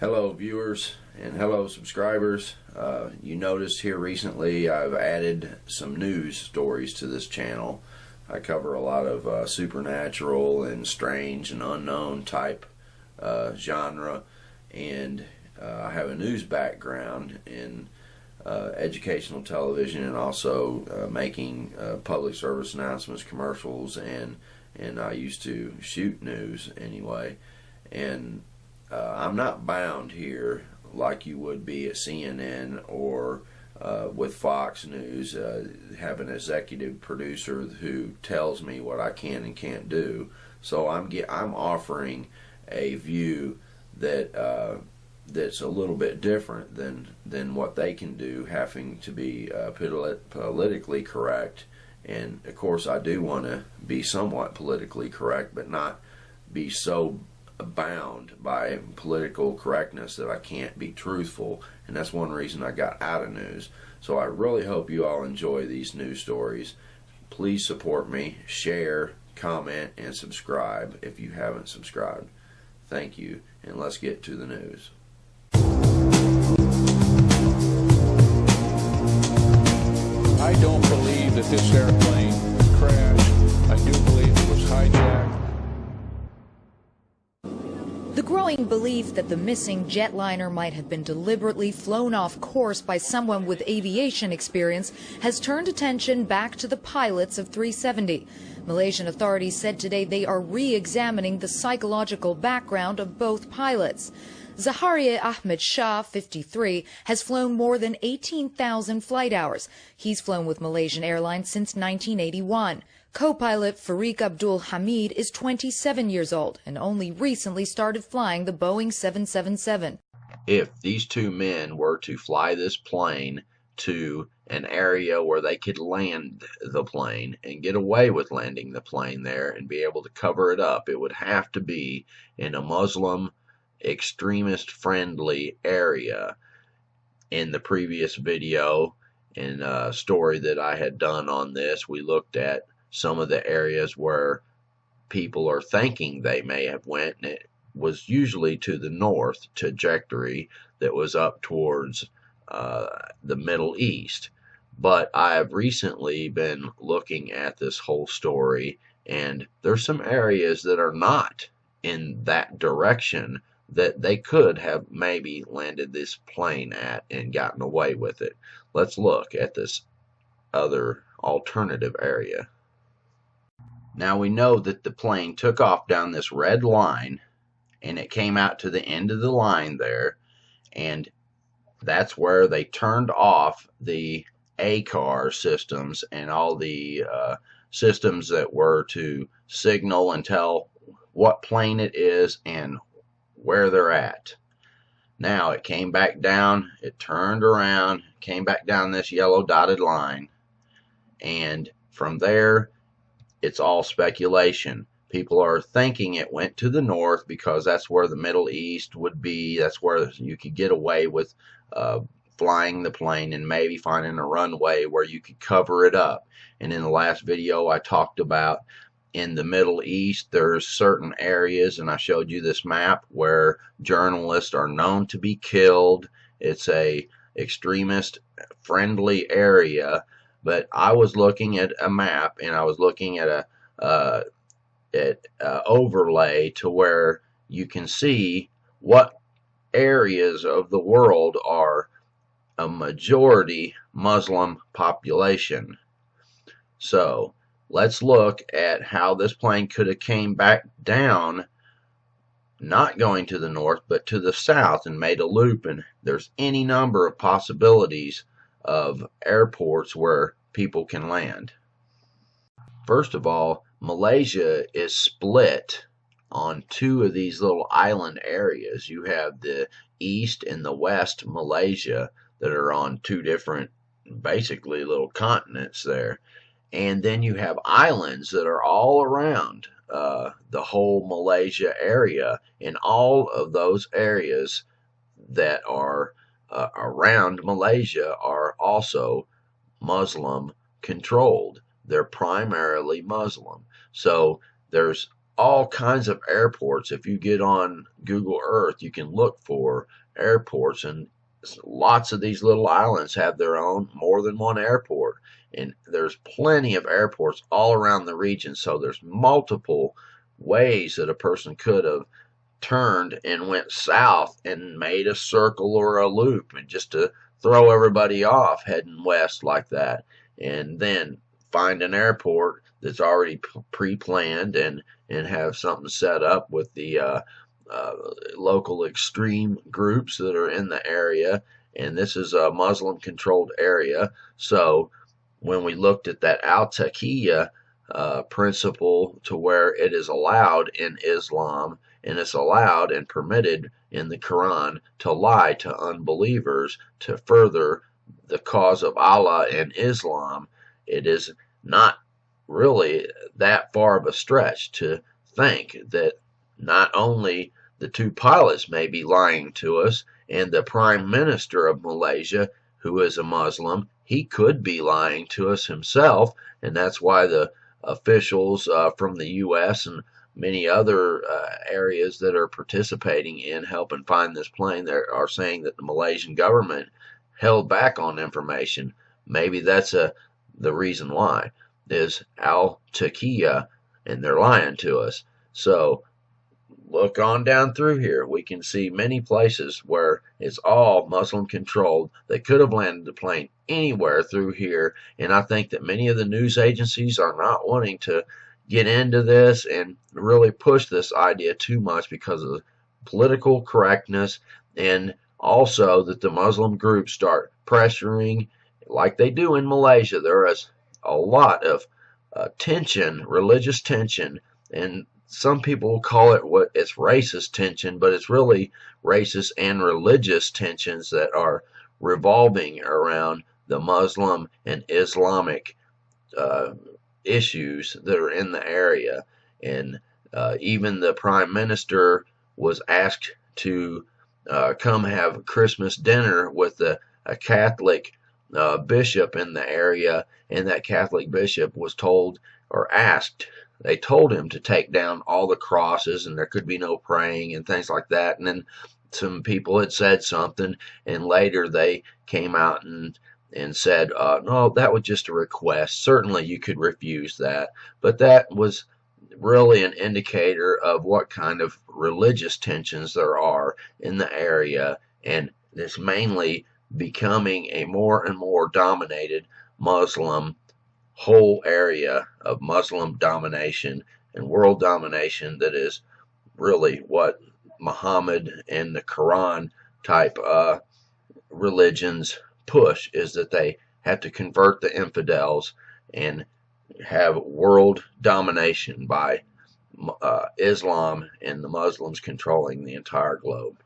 Hello viewers and hello subscribers. You noticed here recently I've added some news stories to this channel. I cover a lot of supernatural and strange and unknown type genre, and I have a news background in educational television and also making public service announcements, commercials, and I used to shoot news anyway. And I'm not bound here like you would be at CNN or with Fox News, have an executive producer who tells me what I can and can't do. So I'm offering a view that that's a little bit different than what they can do, having to be politically correct. And of course, I do want to be somewhat politically correct, but not be so bound by political correctness that I can't be truthful, and that's one reason I got out of news. So I really hope you all enjoy these news stories. Please support me, share, comment, and subscribe if you haven't subscribed. Thank you, and let's get to the news. I don't believe that this airplane crashed. I do believe it was hijacked. The growing belief that the missing jetliner might have been deliberately flown off course by someone with aviation experience has turned attention back to the pilots of 370. Malaysian authorities said today they are re-examining the psychological background of both pilots. Zaharia Ahmed Shah, 53, has flown more than 18,000 flight hours. He's flown with Malaysian Airlines since 1981. Co-pilot Farik Abdul Hamid is 27 years old and only recently started flying the Boeing 777. If these two men were to fly this plane to an area where they could land the plane and get away with landing the plane there and be able to cover it up, it would have to be in a Muslim extremist friendly area. In the previous video and story that I had done on this, we looked at some of the areas where people are thinking they may have went, and it was usually to the north trajectory that was up towards the Middle East. But I have recently been looking at this whole story, and there's some areas that are not in that direction that they could have maybe landed this plane at and gotten away with it. Let's look at this other alternative area. Now we know that the plane took off down this red line and it came out to the end of the line there, and that's where they turned off the ACAR systems and all the systems that were to signal and tell what plane it is and where they're at. Now it came back down, it turned around, came back down this yellow dotted line, and from there it's all speculation. People are thinking it went to the north because that's where the Middle East would be. That's where you could get away with flying the plane and maybe finding a runway where you could cover it up. And in the last video I talked about in the Middle East there's certain areas, and I showed you this map, where journalists are known to be killed. It's a extremist friendly area. But I was looking at a map, and I was looking at a overlay to where you can see what areas of the world are a majority Muslim population. So let's look at how this plane could have came back down, not going to the north but to the south, and made a loop. And there's any number of possibilities of airports where people can land. First of all, Malaysia is split on two of these little island areas. You have the east and the west Malaysia that are on two different, basically, little continents there. And then you have islands that are all around the whole Malaysia area, and all of those areas that are around Malaysia are also Muslim controlled. They're primarily Muslim. So there's all kinds of airports. If you get on Google Earth, you can look for airports, and lots of these little islands have their own more than one airport, and there's plenty of airports all around the region. So there's multiple ways that a person could have turned and went south and made a circle or a loop, and just to throw everybody off heading west like that, and then find an airport that's already pre-planned and have something set up with the local extreme groups that are in the area. And this is a Muslim controlled area, so when we looked at that al-taqiyya principle, to where it is allowed in Islam and it's allowed and permitted in the Quran to lie to unbelievers to further the cause of Allah and Islam, it is not really that far of a stretch to think that not only the two pilots may be lying to us, and the Prime Minister of Malaysia, who is a Muslim, he could be lying to us himself. And that's why the officials from the U.S. and many other areas that are participating in helping find this plane, they are saying that the Malaysian government held back on information. Maybe that's the reason why, is al-taqiyya, and they're lying to us. So look on down through here. We can see many places where it's all Muslim controlled. They could have landed the plane anywhere through here, and I think that many of the news agencies are not wanting to get into this and really push this idea too much because of political correctness, and also that the Muslim groups start pressuring like they do in Malaysia. There is a lot of tension, religious tension, and some people call it what it's racist tension, but it's really racist and religious tensions that are revolving around the Muslim and Islamic issues that are in the area. And even the Prime Minister was asked to come have Christmas dinner with a Catholic bishop in the area, and that Catholic bishop was told, or asked, they told him to take down all the crosses and there could be no praying and things like that. And then some people had said something, and later they came out and said, no, that was just a request. Certainly you could refuse that. But that was really an indicator of what kind of religious tensions there are in the area, and it's mainly becoming a more and more dominated Muslim whole area of Muslim domination and world domination. That is really what Muhammad and the Quran type religions push, is that they have to convert the infidels and have world domination by Islam and the Muslims controlling the entire globe.